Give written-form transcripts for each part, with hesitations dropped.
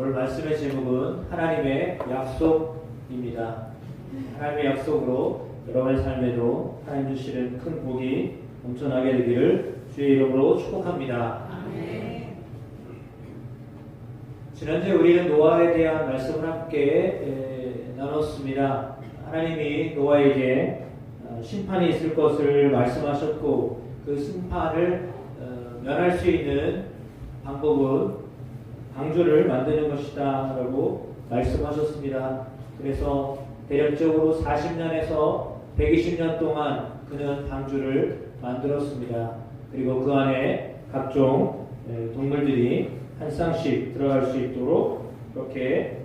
오늘 말씀의 제목은 하나님의 약속입니다. 하나님의 약속으로 여러분의 삶에도 하나님 주시는 큰 복이 넘쳐나게 되기를 주의 이름으로 축복합니다. 아멘. 지난주에 우리는 노아에 대한 말씀을 함께 나눴습니다. 하나님이 노아에게 심판이 있을 것을 말씀하셨고 그 심판을 면할 수 있는 방법은 방주를 만드는 것이다 라고 말씀하셨습니다. 그래서 대략적으로 40년에서 120년 동안 그는 방주를 만들었습니다. 그리고 그 안에 각종 동물들이 한 쌍씩 들어갈 수 있도록 그렇게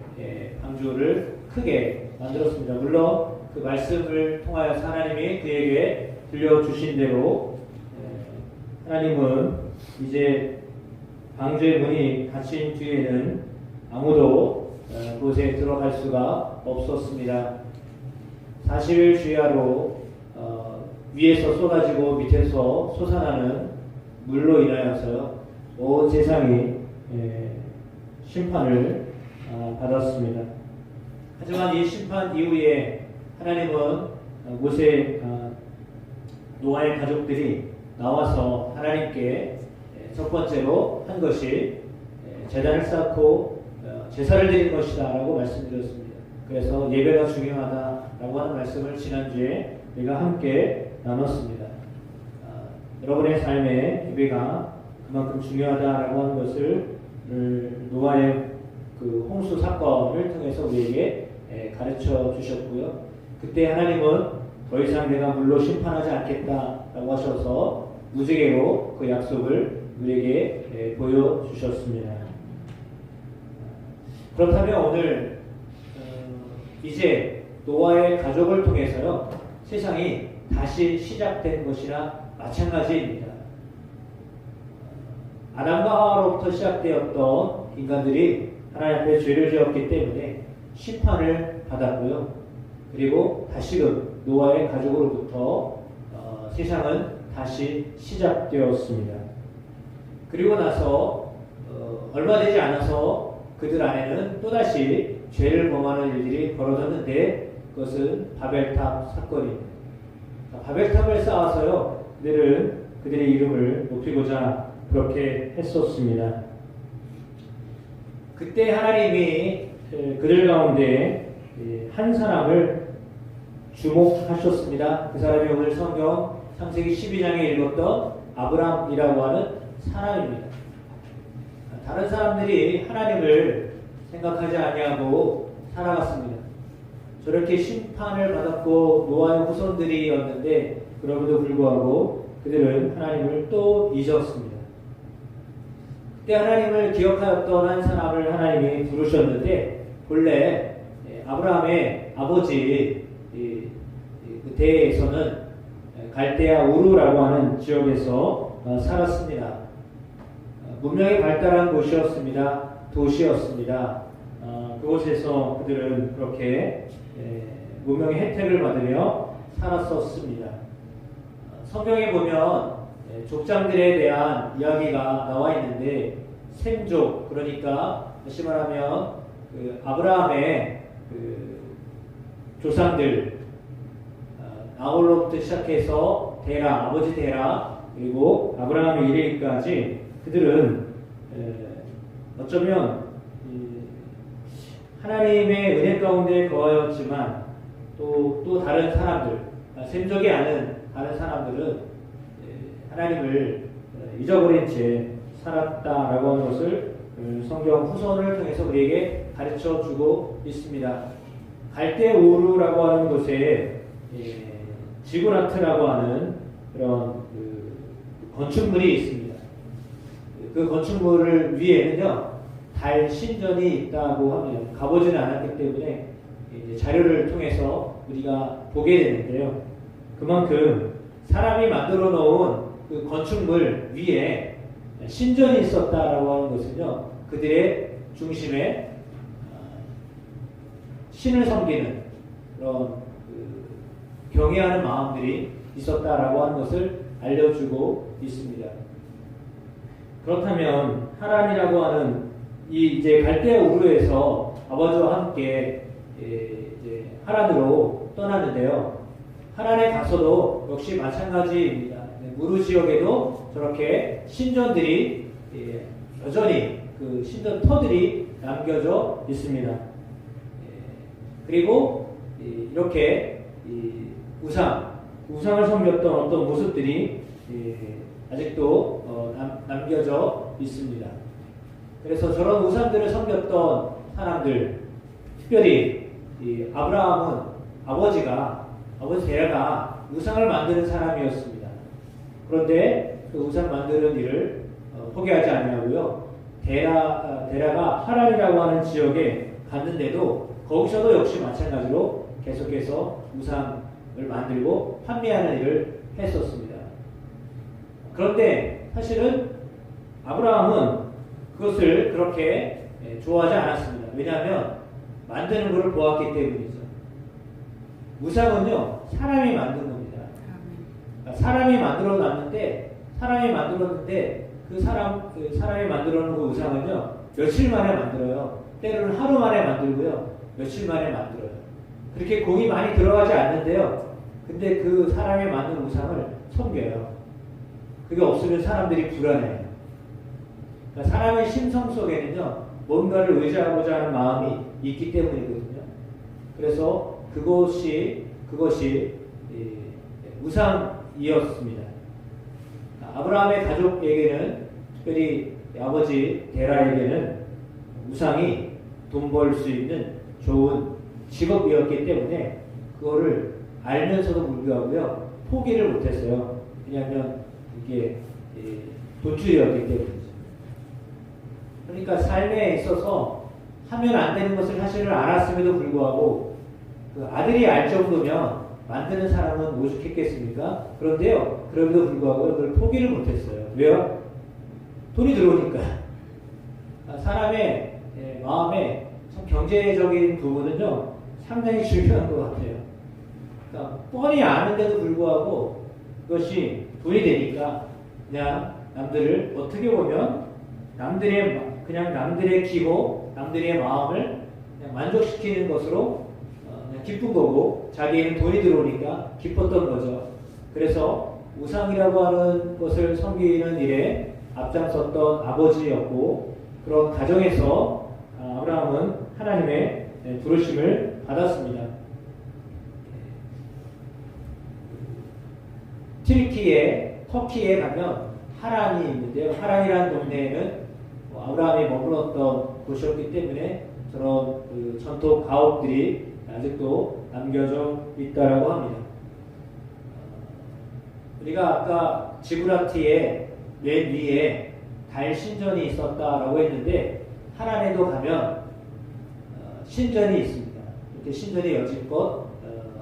방주를 크게 만들었습니다. 물론 그 말씀을 통하여서 하나님이 그에게 들려주신 대로 하나님은 이제 방주의 문이 닫힌 뒤에는 아무도 그곳에 들어갈 수가 없었습니다. 40일 주야로 위에서 쏟아지고 밑에서 솟아나는 물로 인하여서 온 세상이 심판을 받았습니다. 하지만 이 심판 이후에 하나님은 모세 노아의 가족들이 나와서 하나님께 첫 번째로 한 것이 제단을 쌓고 제사를 드리는 것이다 라고 말씀드렸습니다. 그래서 예배가 중요하다라고 하는 말씀을 지난주에 우리가 함께 나눴습니다. 여러분의 삶에 예배가 그만큼 중요하다라고 하는 것을 노아의 그 홍수 사건을 통해서 우리에게 가르쳐 주셨고요. 그때 하나님은 더 이상 내가 물로 심판하지 않겠다라고 하셔서 무지개로 그 약속을 우리에게 보여주셨습니다. 그렇다면 오늘 이제 노아의 가족을 통해서요 세상이 다시 시작된 것이나 마찬가지입니다. 아담과 하와로부터 시작되었던 인간들이 하나님 앞에 죄를 지었기 때문에 심판을 받았고요. 그리고 다시금 노아의 가족으로부터 세상은 다시 시작되었습니다. 그리고 나서 얼마 되지 않아서 그들 안에는 또다시 죄를 범하는 일들이 벌어졌는데 그것은 바벨탑 사건입니다. 바벨탑을 쌓아서요 그들은 그들의 이름을 높이고자 그렇게 했었습니다. 그때 하나님이 그들 가운데 한 사람을 주목하셨습니다. 그 사람이 오늘 성경 창세기 12장에 읽었던 아브람이라고 하는 사람입니다. 다른 사람들이 하나님을 생각하지 아니하고 살아갔습니다. 저렇게 심판을 받았고 노아의 후손들이었는데 그럼에도 불구하고 그들은 하나님을 또 잊었습니다. 그때 하나님을 기억하였던 한 사람을 하나님이 부르셨는데 본래 아브라함의 아버지 그때에서는 갈대아 우르라고 하는 지역에서 살았습니다. 문명이 발달한 곳이었습니다. 도시였습니다. 그곳에서 그들은 그렇게 문명의 혜택을 받으며 살았었습니다. 성경에 보면 족장들에 대한 이야기가 나와 있는데 셈족, 그러니까 다시 말하면 그 아브라함의 그 조상들 나홀로부터 시작해서 데라, 아버지 데라, 그리고 아브라함의 이르기까지 그들은 어쩌면 하나님의 은혜 가운데 거하였지만 또 다른 사람들, 셈족이 아닌 다른 사람들은 하나님을 잊어버린 채 살았다라고 하는 것을 성경 후손을 통해서 우리에게 가르쳐 주고 있습니다. 갈대 우르라고 하는 곳에 지구라트라고 하는 그런 건축물이 있습니다. 그 건축물을 위에는요 달 신전이 있다고 합니다. 가보지는 않았기 때문에 이제 자료를 통해서 우리가 보게 되는데요. 그만큼 사람이 만들어 놓은 그 건축물 위에 신전이 있었다라고 하는 것은요 그들의 중심에 신을 섬기는 그런 경외하는 마음들이 있었다라고 하는 것을 알려주고 있습니다. 그렇다면 하란이라고 하는 이 이제 갈대아 우르에서 아버지와 함께 이제 하란으로 떠나는데요. 하란에 가서도 역시 마찬가지입니다. 무르 지역에도 저렇게 신전들이 여전히 그 신전 터들이 남겨져 있습니다. 그리고 이렇게 우상을 섬겼던 어떤 모습들이 아직도 남겨져 있습니다. 그래서 저런 우상들을 섬겼던 사람들, 특별히 아브라함은 아버지 데라가 우상을 만드는 사람이었습니다. 그런데 그 우상 만드는 일을 포기하지 아니하고요. 데라가 하란이라고 하는 지역에 갔는데도 거기서도 역시 마찬가지로 계속해서 우상을 만들고 판매하는 일을 했었습니다. 그런데 사실은 아브라함은 그것을 그렇게 좋아하지 않았습니다. 왜냐하면 만드는 것을 보았기 때문이죠. 우상은요, 사람이 만든 겁니다. 그러니까 사람이 만들었는데 그 사람이 만들어 놓은 그 우상은요, 며칠 만에 만들어요. 때로는 하루 만에 만들고요, 며칠 만에 만들어요. 그렇게 공이 많이 들어가지 않는데요. 근데 그 사람이 만든 우상을 섬겨요. 그게 없으면 사람들이 불안해요. 그러니까 사람의 심성 속에는요, 뭔가를 의지하고자 하는 마음이 있기 때문이거든요. 그래서 그것이 우상이었습니다. 아브라함의 가족에게는, 특별히 아버지 데라에게는 우상이 돈 벌 수 있는 좋은 직업이었기 때문에 그거를 알면서도 불구하고요, 포기를 못했어요. 왜냐하면 이게 돈줄이었기 때문이죠. 그러니까 삶에 있어서 하면 안 되는 것을 사실을 알았음에도 불구하고 그 아들이 알 정도면 만드는 사람은 오죽했겠습니까? 그런데요, 그럼에도 불구하고 그걸 포기를 못했어요. 왜요? 돈이 들어오니까. 사람의 마음에 참 경제적인 부분은요, 상당히 중요한 것 같아요. 그러니까 뻔히 아는데도 불구하고 그것이 돈이 되니까 그냥 남들을 어떻게 보면 남들의 기호, 남들의 마음을 그냥 만족시키는 것으로 그냥 기쁜 거고, 자기에는 돈이 들어오니까 기뻤던 거죠. 그래서 우상이라고 하는 것을 섬기는 일에 앞장섰던 아버지였고, 그런 가정에서 아브라함은 하나님의 부르심을 받았습니다. 터키에 가면 하란이 있는데요. 하란이라는 동네에는 아브라함이 머물렀던 곳이었기 때문에 저런 그 전통 가옥들이 아직도 남겨져 있다라고 합니다. 우리가 아까 지브라티의 맨 위에 달 신전이 있었다라고 했는데, 하란에도 가면 신전이 있습니다. 이렇게 신전이 여지껏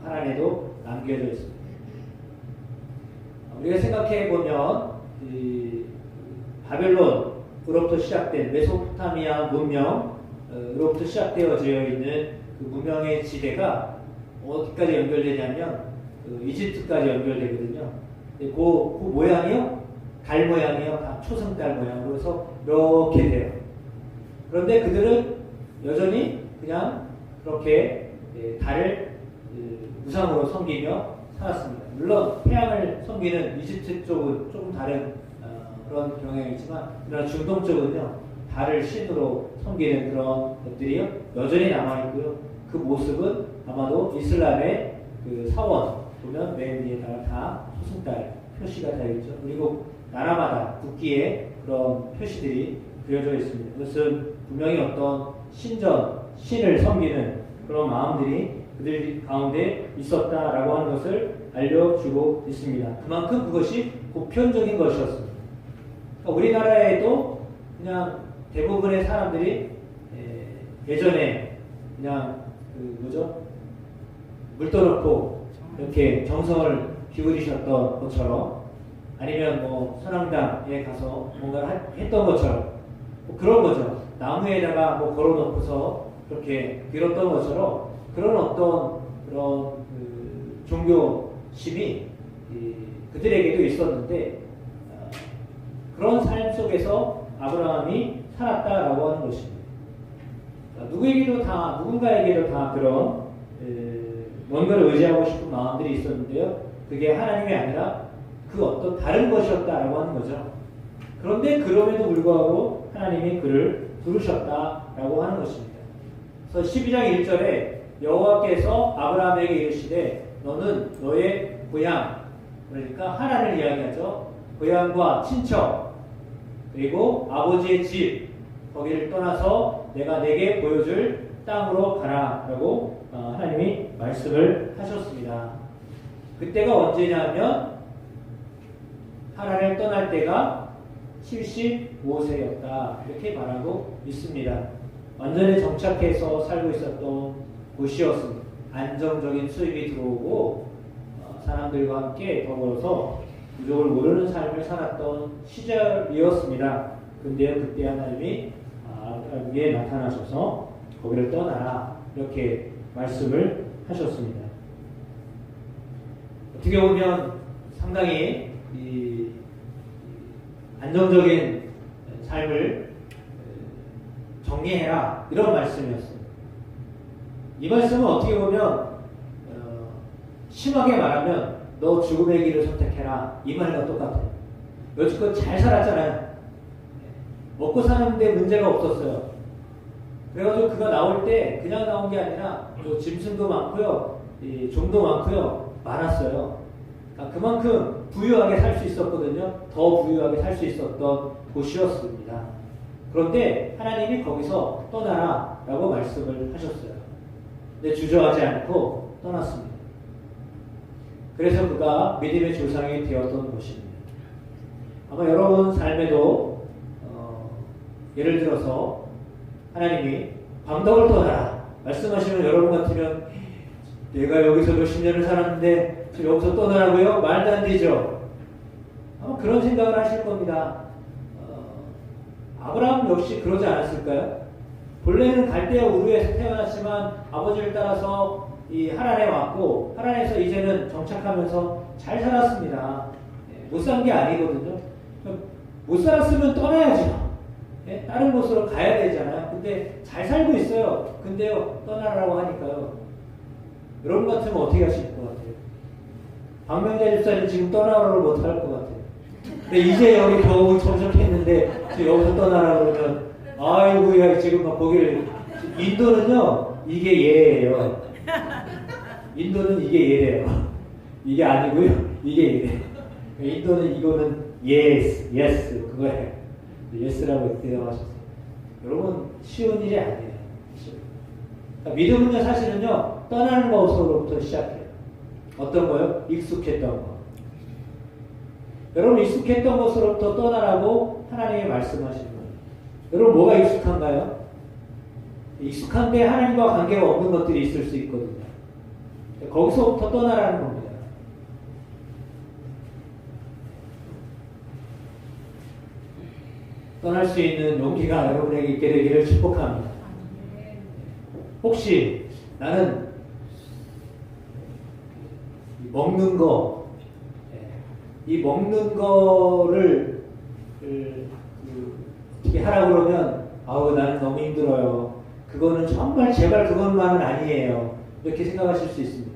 하란에도 남겨져 있습니다. 우리가 생각해 보면 바벨론으로부터 시작된 메소포타미아 문명으로부터 시작되어져 있는 그 문명의 지대가 어디까지 연결되냐면 이집트까지 연결되거든요. 그 모양이요, 달 모양이요, 초승달 모양. 그래서 이렇게 돼요. 그런데 그들은 여전히 그냥 그렇게 달을 우상으로 섬기며 살았습니다. 물론 태양을 섬기는 이집트 쪽은 조금 다른 그런 경향이지만, 그러나 중동 쪽은요, 달을 신으로 섬기는 그런 것들이 여전히 남아있고요. 그 모습은 아마도 이슬람의 그 사원 보면 맨 위에 다 초승달 표시가 되어 있죠. 그리고 나라마다 국기에 그런 표시들이 그려져 있습니다. 그것은 분명히 어떤 신을 섬기는 그런 마음들이 그들 가운데 있었다라고 하는 것을 알려주고 있습니다. 그만큼 그것이 보편적인 것이었습니다. 그러니까 우리나라에도 그냥 대부분의 사람들이 예전에 그냥 물 떠놓고 이렇게 정성을 기울이셨던 것처럼, 아니면 뭐 선앙당에 가서 뭔가를 했던 것처럼, 뭐 그런 거죠. 나무에다가 뭐 걸어놓고서 그렇게 빌었던 것처럼 그런 어떤 그런 종교심이 그들에게도 있었는데, 그런 삶 속에서 아브라함이 살았다라고 하는 것입니다. 누군가에게도 다 그런 뭔가를 의지하고 싶은 마음들이 있었는데요. 그게 하나님이 아니라 그 어떤 다른 것이었다라고 하는 거죠. 그런데 그럼에도 불구하고 하나님이 그를 부르셨다라고 하는 것입니다. 그래서 12장 1절에 여호와께서 아브라함에게 이르시되 너는 너의 고향, 그러니까 하나님을 이야기하죠. 고향과 친척 그리고 아버지의 집 거기를 떠나서 내가 내게 보여줄 땅으로 가라라고 하나님이 말씀을 하셨습니다. 그때가 언제냐면 하란을 떠날 때가 75세였다 이렇게 말하고 있습니다. 완전히 정착해서 살고 있었던 곳이었습니다. 안정적인 수입이 들어오고 사람들과 함께 더불어서 부족을 모르는 삶을 살았던 시절이었습니다. 근데 그때 하나님이 아브라함에게 나타나셔서 거기를 떠나라 이렇게 말씀을 하셨습니다. 어떻게 보면 상당히 안정적인 삶을 정리해라 이런 말씀이었습니다. 이 말씀은 어떻게 보면 심하게 말하면 너 죽음의 길을 선택해라 이 말과 똑같아요. 여지껏 잘 살았잖아요. 먹고 사는데 문제가 없었어요. 그래가지고 그가 나올 때 그냥 나온 게 아니라 짐승도 많고요, 종도 많고요, 많았어요. 그러니까 그만큼 부유하게 살 수 있었거든요. 더 부유하게 살 수 있었던 곳이었습니다. 그런데 하나님이 거기서 떠나라 라고 말씀을 하셨어요. 근데 주저하지 않고 떠났습니다. 그래서 그가 믿음의 조상이 되었던 것입니다. 아마 여러분 삶에도 예를 들어서 하나님이 광덕을 떠나라 말씀하시면 여러분 같으면 내가 여기서 몇십 년을 살았는데 여기서 떠나라고요? 말도 안 되죠. 아마 그런 생각을 하실 겁니다. 아브라함 역시 그러지 않았을까요? 본래는 갈대아 우르에서 태어났지만 아버지를 따라서 이 하란에 왔고 하란에서 이제는 정착하면서 잘 살았습니다. 못 산 게 아니거든요. 못 살았으면 떠나야죠. 다른 곳으로 가야 되잖아요. 근데 잘 살고 있어요. 근데요 떠나라고 하니까요. 여러분 같으면 어떻게 하실 것 같아요? 박명자 집사님 지금 떠나라고 못할 것 같아요. 근데 이제 여기 겨우 정착했는데 여기서 떠나라 그러면 아이고 야 지금 막 거기를 인도는요 이게 예예요. 인도는 이게 예래요. 이게 아니고요 이게 예래요. 인도는 이거는 yes 그거예요. 예스라고 대답하셨어요. 여러분 쉬운 일이 아니에요. 그러니까 믿음은요 사실은요 떠나는 것으로부터 시작해요. 어떤 거요? 익숙했던 거. 여러분 익숙했던 것으로부터 떠나라고 하나님이 말씀하시는 거예요. 여러분 뭐가 익숙한가요? 익숙한데 하나님과 관계가 없는 것들이 있을 수 있거든요. 거기서부터 떠나라는 겁니다. 떠날 수 있는 용기가 여러분에게 있게 되기를 축복합니다. 혹시 나는 먹는 거, 이 먹는 거를 어떻게 하라고 그러면 아우 나는 너무 힘들어요. 그거는 정말 제발 그것만은 아니에요. 이렇게 생각하실 수 있습니다.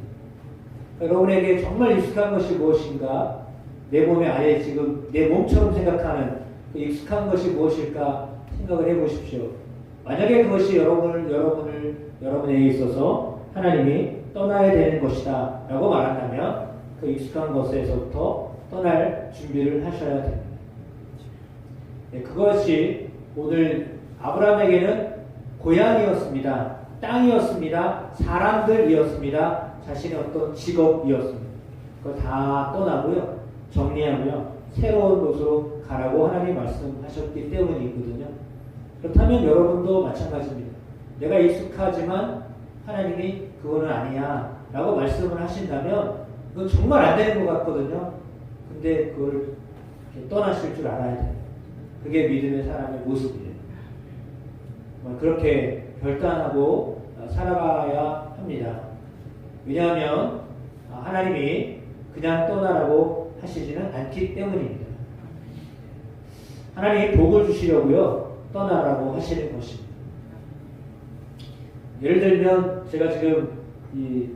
여러분에게 정말 익숙한 것이 무엇인가? 내 몸에 아예 지금 내 몸처럼 생각하는 그 익숙한 것이 무엇일까 생각을 해보십시오. 만약에 그것이 여러분에게 있어서 하나님이 떠나야 되는 것이다 라고 말한다면 그 익숙한 것에서부터 떠날 준비를 하셔야 됩니다. 그것이 오늘 아브라함에게는 고향이었습니다. 땅이었습니다. 사람들이었습니다. 자신의 어떤 직업이었습니다. 그걸 다 떠나고요. 정리하고요. 새로운 곳으로 가라고 하나님이 말씀하셨기 때문이거든요. 그렇다면 여러분도 마찬가지입니다. 내가 익숙하지만 하나님이 그거는 아니야 라고 말씀을 하신다면 그건 정말 안 되는 것 같거든요. 근데 그걸 떠나실 줄 알아야 돼요. 그게 믿음의 사람의 모습이에요. 그렇게 결단하고 살아가야 합니다. 왜냐하면 하나님이 그냥 떠나라고 하시지는 않기 때문입니다. 하나님이 복을 주시려고요 떠나라고 하시는 것입니다. 예를 들면 제가 지금 이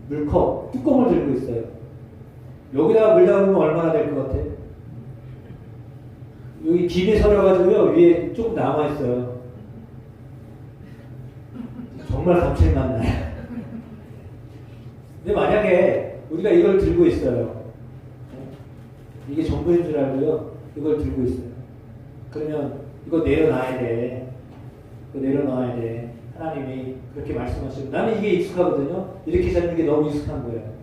물컵 뚜껑을 들고 있어요. 여기다가 물 담으면 얼마나 될 것 같아? 여기 김이 서려가지고요 위에 조금 남아 있어요. 정말 감칠맛 나요. 근데 만약에 우리가 이걸 들고 있어요. 이게 전부인 줄 알고요. 이걸 들고 있어요. 그러면 이거 내려놔야 돼. 이거 내려놔야 돼. 하나님이 그렇게 말씀하시고 나는 이게 익숙하거든요. 이렇게 잡는 게 너무 익숙한 거예요.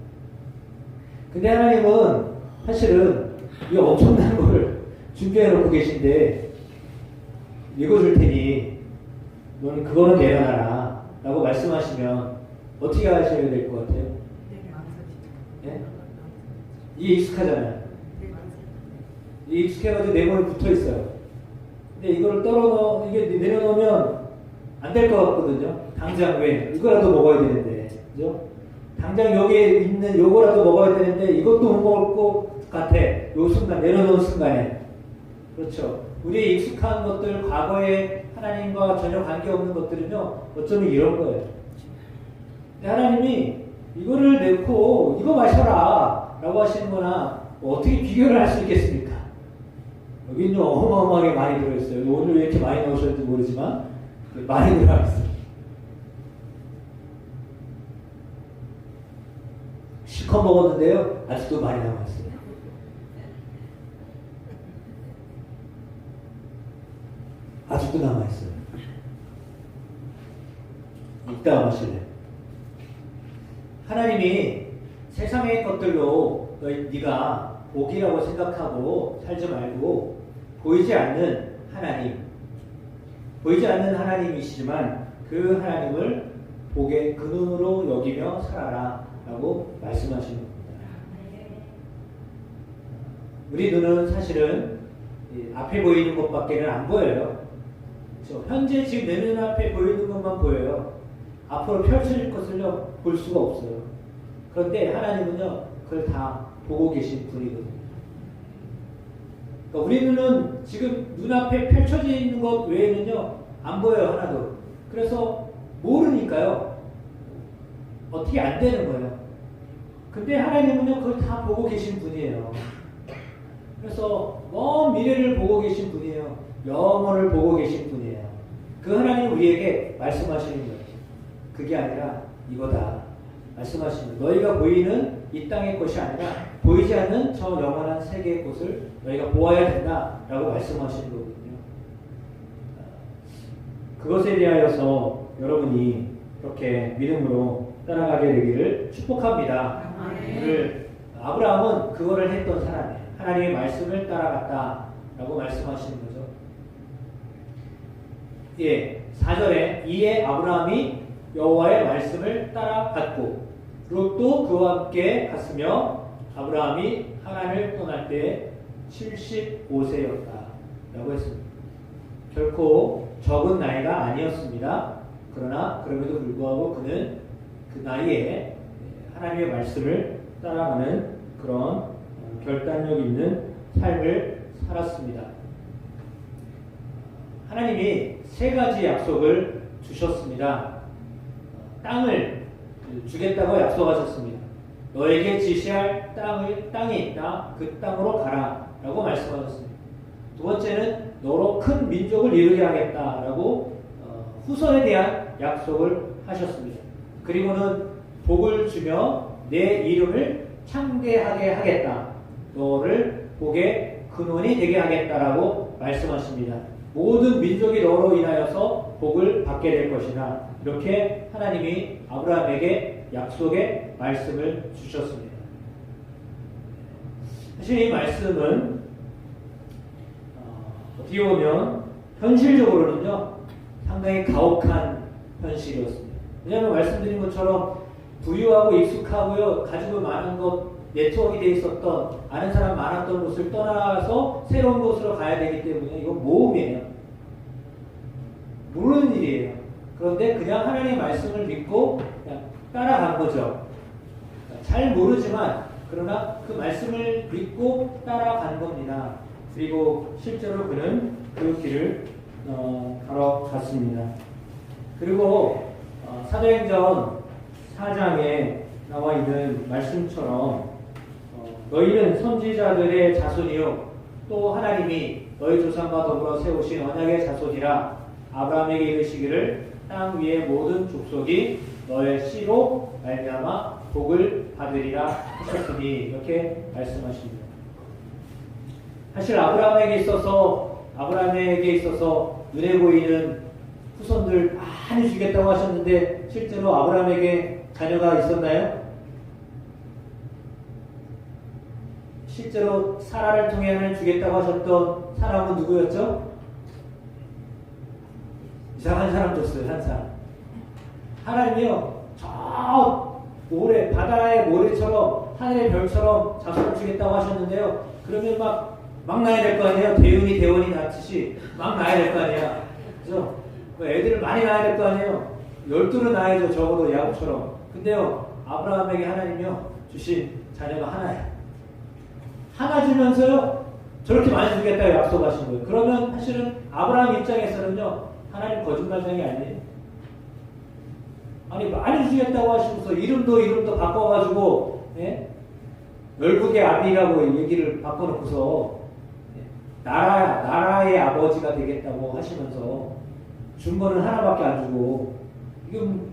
근데 하나님은 사실은 이 엄청난 걸 준비해 놓고 계신데 이거 줄 테니 너는 그거는 내려놔라 라고 말씀하시면 어떻게 하셔야 될 것 같아요? 네? 이게 익숙하잖아요. 이게 익숙해가지고 내 몸에 붙어 있어요. 근데 이거를 이게 내려놓으면 안 될 것 같거든요. 당장 왜? 이거라도 먹어야 되는데. 그죠? 당장 여기에 있는 요거라도 먹어야 되는데 이것도 못 먹을 것 같아. 요 순간, 내려놓은 순간에. 그렇죠. 우리의 익숙한 것들, 과거에 하나님과 전혀 관계없는 것들은요, 어쩌면 이런 거예요. 하나님이 이거를 넣고 이거 마셔라 라고 하시는 거나 어떻게 비교를 할 수 있겠습니까? 여기는 어마어마하게 많이 들어있어요. 오늘 왜 이렇게 많이 넣으셨는지 모르지만 많이 들어있어요. 실컷 먹었는데요 아직도 많이 남아있어요. 아직도 남아있어요. 이따가 마실래요? 하나님이 세상의 것들로 네가 복이라고 생각하고 살지 말고 보이지 않는 하나님, 보이지 않는 하나님이시지만 그 하나님을 복의 근원으로 여기며 살아라 라고 말씀하시는 겁니다. 우리 눈은 사실은 앞에 보이는 것밖에는 안 보여요. 그렇죠? 현재 지금 내 눈앞에 보이는 것만 보여요. 앞으로 펼쳐질 것을요 볼 수가 없어요. 그런데 하나님은요 그걸 다 보고 계신 분이거든요. 그러니까 우리 눈은 지금 눈앞에 펼쳐져 있는 것 외에는요 안 보여요 하나도. 그래서 모르니까요 어떻게 안 되는 거예요. 근데 하나님은요 그걸 다 보고 계신 분이에요. 그래서 먼 미래를 보고 계신 분이에요. 영원을 보고 계신 분이에요. 그 하나님이 우리에게 말씀하시는 거예요. 그게 아니라 이거다 말씀하시는 거예요. 너희가 보이는 이 땅의 것이 아니라 보이지 않는 저 영원한 세계의 것을 너희가 보아야 된다라고 말씀하시는 거거든요. 그것에 대하여서 여러분이 그렇게 믿음으로 따라가게 되기를 축복합니다. 오늘 아브라함은 그거를 했던 사람이에요. 하나님의 말씀을 따라갔다라고 말씀하시는 거죠. 예, 4절에 이에 아브라함이 여호와의 말씀을 따라갔고 롯도 그와 함께 갔으며 아브라함이 하란을 떠날 때 75세였다 라고 했습니다. 결코 적은 나이가 아니었습니다. 그러나 그럼에도 불구하고 그는 그 나이에 하나님의 말씀을 따라가는 그런 결단력 있는 삶을 살았습니다. 하나님이 세 가지 약속을 주셨습니다. 땅을 주겠다고 약속하셨습니다. 너에게 지시할 땅이 있다. 그 땅으로 가라 라고 말씀하셨습니다. 두 번째는 너로 큰 민족을 이루게 하겠다라고 후손에 대한 약속을 하셨습니다. 그리고는 복을 주며 내 이름을 창대하게 하겠다. 너를 복의 근원이 되게 하겠다라고 말씀하십니다. 모든 민족이 너로 인하여서 복을 받게 될 것이나 이렇게 하나님이 아브라함에게 약속의 말씀을 주셨습니다. 사실 이 말씀은 어떻게 보면 현실적으로는요 상당히 가혹한 현실이었습니다. 왜냐하면 말씀드린 것처럼 부유하고 익숙하고요 가지고 많은 것 네트워크가 돼 있었던 아는 사람 많았던 곳을 떠나서 새로운 곳으로 가야 되기 때문에 이건 모험이에요. 모르는 일이에요. 그런데 그냥 하나님의 말씀을 믿고 그냥 따라간 거죠. 잘 모르지만 그러나 그 말씀을 믿고 따라간 겁니다. 그리고 실제로 그는 그 길을 다뤄갔습니다. 그리고 사도행전 4장에 나와 있는 말씀처럼 너희는 선지자들의 자손이요 또 하나님이 너희 조상과 더불어 세우신 언약의 자손이라 아브라함에게 이르시기를 땅 위의 모든 족속이 너의 씨로 말미암아 복을 받으리라 하셨으니 이렇게 말씀하십니다. 사실 아브라함에게 있어서 눈에 보이는 후손들 많이 주겠다고 하셨는데 실제로 아브라함에게 자녀가 있었나요? 실제로 사라를 통해 하나님 주겠다고 하셨던 사람은 누구였죠? 이상한 사람 줬어요. 한 사람. 하나님이요 저 모래 바다의 모래처럼 하늘의 별처럼 자손을 주겠다고 하셨는데요. 그러면 막 낳아야 될 거 아니에요. 대원이 낳듯이 막 낳아야 될 거 아니에요. 그죠? 애들을 많이 낳아야 될 거 아니에요. 12를 낳아야죠. 적어도 야곱처럼. 근데요 아브라함에게 하나님이요 주신 자녀가 하나예요. 하나 주면서요 저렇게 많이 주겠다고 약속하신 거예요. 그러면 사실은 아브라함 입장에서는요 하나님 거짓말쟁이 아니에요. 아니 많이 주겠다고 하시면서 이름도 바꿔가지고 열국의 아비라고 얘기를 바꿔놓고서 나라의 아버지가 되겠다고 하시면서 준 거는 하나밖에 안 주고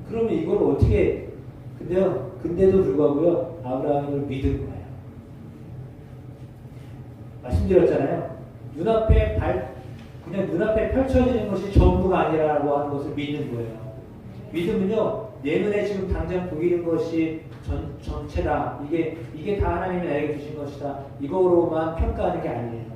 그러면 이걸 어떻게 근데도 불구하고요 아브라함을 믿은 거예요. 말씀드렸잖아요. 그냥 눈앞에 펼쳐지는 것이 전부가 아니라고 하는 것을 믿는 거예요. 믿음은요 내 눈에 지금 당장 보이는 것이 전체다. 이게 다 하나님이 나에게 주신 것이다. 이거로만 평가하는 게 아니에요.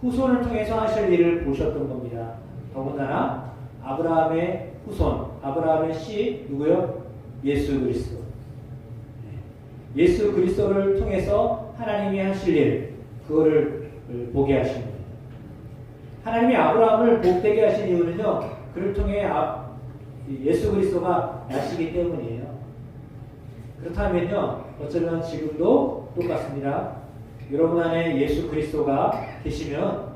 후손을 통해서 하실 일을 보셨던 겁니다. 더군다나 아브라함의 후손, 아브라함의 씨 누구요? 예수 그리스도. 예수 그리스도를 통해서 하나님이 하실 일, 그거를 보게 하신 거예요. 하나님이 아브라함을 복되게 하신 이유는요, 그를 통해 예수 그리스도가 나시기 때문이에요. 그렇다면요, 어쩌면 지금도 똑같습니다. 여러분 안에 예수 그리스도가 계시면,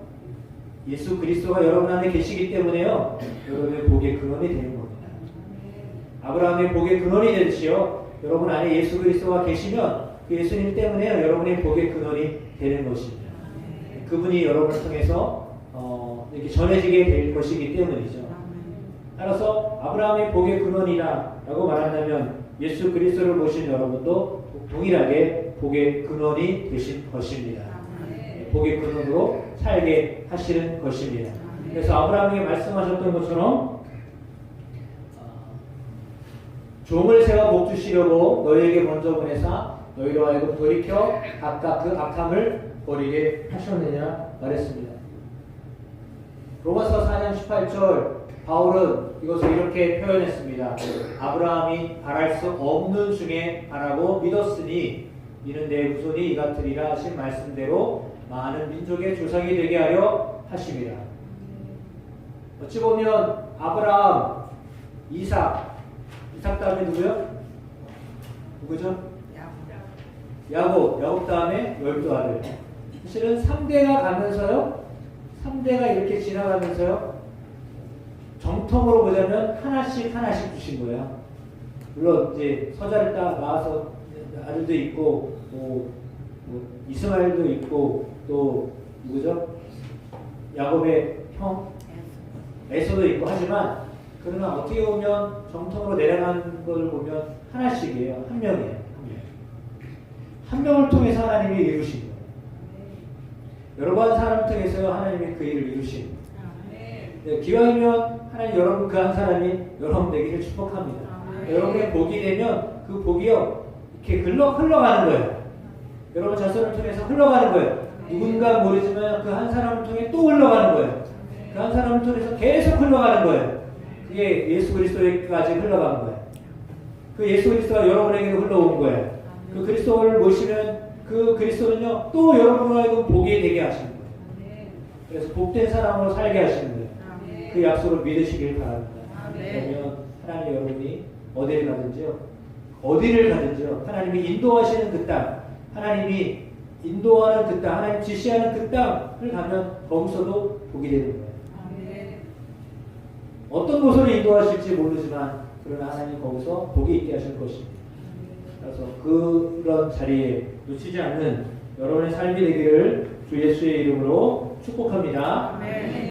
예수 그리스도가 여러분 안에 계시기 때문에요, 여러분의 복의 근원이 되는 겁니다. 아브라함의 복의 근원이 되듯이요, 여러분 안에 예수 그리스도가 계시면 그 예수님 때문에 여러분의 복의 근원이 되는 것입니다. 그분이 여러분을 통해서 이렇게 전해지게 될 것이기 때문이죠. 따라서 아브라함의 복의 근원이라고 말한다면 예수 그리스도를 모신 여러분도 동일하게 복의 근원이 되신 것입니다. 복의 근원으로 살게 하시는 것입니다. 그래서 아브라함에게 말씀하셨던 것처럼 종을 세워 복 주시려고 너희에게 먼저 보내사 너희로 하여금 돌이켜 각각 그 악함을 버리게 하셨느냐 말했습니다. 로마서 4장 18절 바울은 이것을 이렇게 표현했습니다. 아브라함이 바랄 수 없는 중에 바라고 믿었으니 이는 내 후손이 이같으리라 하신 말씀대로 많은 민족의 조상이 되게 하려 하심이라. 어찌 보면 아브라함, 이삭 다음에 누구요? 누구죠? 야곱 다음에 12아들. 사실은 3대가 가면서요, 3대가 이렇게 지나가면서요, 정통으로 보자면 하나씩 주신 거예요. 물론 이제 서자를 딱 낳아서 아들도 있고, 이스마엘도 있고, 또 누구죠? 야곱의 형 에서도 있고 하지만, 그러나 어떻게 보면 정통으로 내려간 걸 보면 하나씩이에요. 한 명이에요. 한 명을 통해서 하나님이 이루신 거예요. 여러 번 사람을 통해서 하나님이 그 일을 이루신 거예요. 기왕이면 하나님 여러분 그 한 사람이 여러분 되기를 축복합니다. 여러분의 복이 되면 그 복이요 이렇게 흘러가는 거예요. 여러분 자손을 통해서 흘러가는 거예요. 누군가 모르지만 그 한 사람을 통해 또 흘러가는 거예요. 그 한 사람을 통해서 계속 흘러가는 거예요. 그게 예수 그리스도에까지 흘러간 거예요. 그 예수 그리스도가 여러분에게도 흘러온 거예요. 그 그리스도를 모시면 그 그리스도는요 또 여러분으로 하여금 복이 되게 하시는 거예요. 그래서 복된 사람으로 살게 하시는 거예요. 그 약속을 믿으시길 바랍니다. 그러면 하나님 여러분이 어디를 가든지요 하나님이 인도하시는 그 땅, 하나님이 인도하는 그 땅, 하나님 지시하는 그 땅을 가면 거기서도 복이 되는 거예요. 어떤 곳으로 인도하실지 모르지만 그러나 하나님 거기서 복이 있게 하실 것입니다. 그래서 그런 자리에 놓치지 않는 여러분의 삶이 되기를 주 예수의 이름으로 축복합니다.